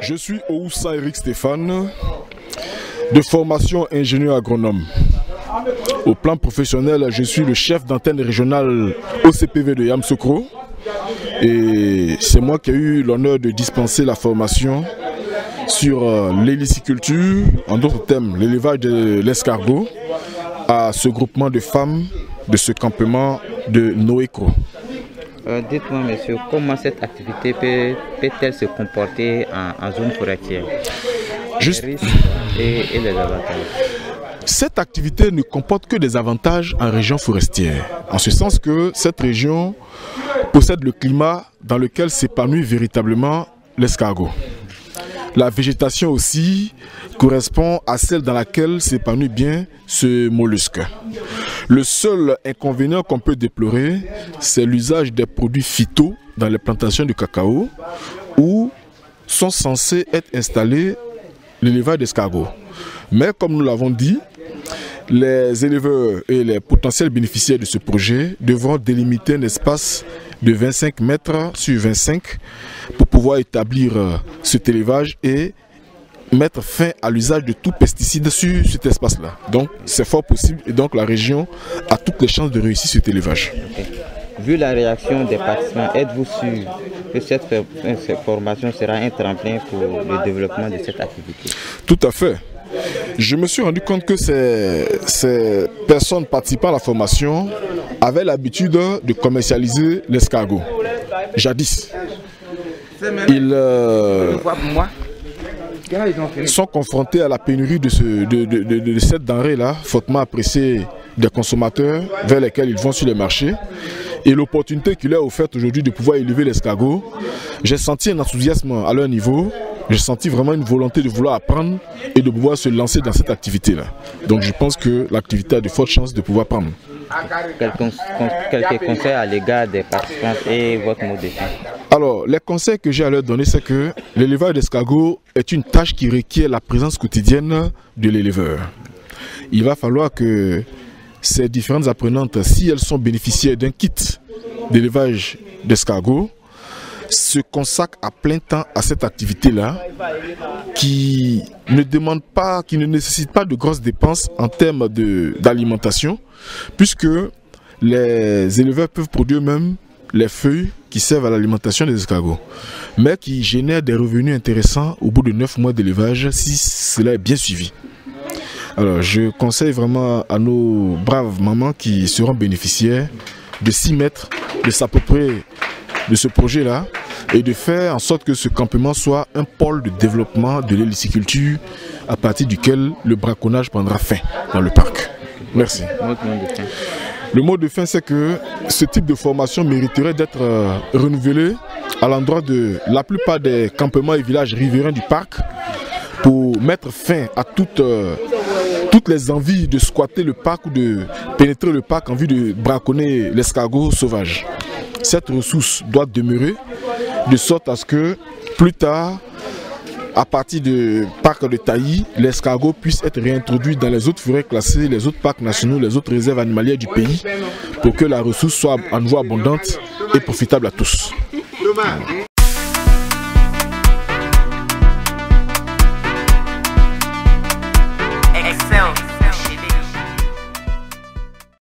Je suis Oussa Eric Stéphane, de formation ingénieur agronome. Au plan professionnel, je suis le chef d'antenne régionale OCPV de Yamoussoukro. Et c'est moi qui ai eu l'honneur de dispenser la formation sur l'héliciculture, en d'autres termes, l'élevage de l'escargot, à ce groupement de femmes de ce campement de Noéko. Dites-moi, monsieur, comment cette activité peut-elle se comporter en zone forestière? Juste... Les risques et les avantages. Cette activité ne comporte que des avantages en région forestière, en ce sens que cette région possède le climat dans lequel s'épanouit véritablement l'escargot. La végétation aussi correspond à celle dans laquelle s'épanouit bien ce mollusque. Le seul inconvénient qu'on peut déplorer, c'est l'usage des produits phyto dans les plantations de cacao où sont censés être installés l'élevage d'escargots. Mais comme nous l'avons dit, les éleveurs et les potentiels bénéficiaires de ce projet devront délimiter un espace de 25 mètres sur 25 pour pouvoir établir cet élevage et mettre fin à l'usage de tout pesticide sur cet espace-là. Donc c'est fort possible et donc la région a toutes les chances de réussir cet élevage. Okay. Vu la réaction des participants, êtes-vous sûr que cette formation sera un tremplin pour le développement de cette activité? Tout à fait. Je me suis rendu compte que ces personnes participant à la formation avaient l'habitude de commercialiser l'escargot. Jadis, ils sont confrontés à la pénurie de cette denrée-là, fortement appréciée des consommateurs vers lesquels ils vont sur les marchés. Et l'opportunité qu'il leur est offerte aujourd'hui de pouvoir élever l'escargot, j'ai senti un enthousiasme à leur niveau. J'ai senti vraiment une volonté de vouloir apprendre et de pouvoir se lancer dans cette activité-là. Donc je pense que l'activité a de fortes chances de pouvoir prendre. Quelques conseils à l'égard des participants et votre mot de fin? Alors, les conseils que j'ai à leur donner, c'est que l'élevage d'escargot est une tâche qui requiert la présence quotidienne de l'éleveur. Il va falloir que ces différentes apprenantes, si elles sont bénéficiaires d'un kit d'élevage d'escargot, se consacrent à plein temps à cette activité-là qui ne demande pas, qui ne nécessite pas de grosses dépenses en termes d'alimentation, puisque les éleveurs peuvent produire eux-mêmes les feuilles qui servent à l'alimentation des escargots, mais qui génèrent des revenus intéressants au bout de 9 mois d'élevage si cela est bien suivi. Alors je conseille vraiment à nos braves mamans qui seront bénéficiaires de s'y mettre, de s'approprier de ce projet-là et de faire en sorte que ce campement soit un pôle de développement de l'héliciculture à partir duquel le braconnage prendra fin dans le parc. Merci. Le mot de fin, c'est que ce type de formation mériterait d'être renouvelé à l'endroit de la plupart des campements et villages riverains du parc pour mettre fin à toutes les envies de squatter le parc ou de pénétrer le parc en vue de braconner l'escargot sauvage. Cette ressource doit demeurer de sorte à ce que plus tard, à partir du parc de Tailly, l'escargot puisse être réintroduit dans les autres forêts classées, les autres parcs nationaux, les autres réserves animalières du pays, pour que la ressource soit à nouveau abondante et profitable à tous.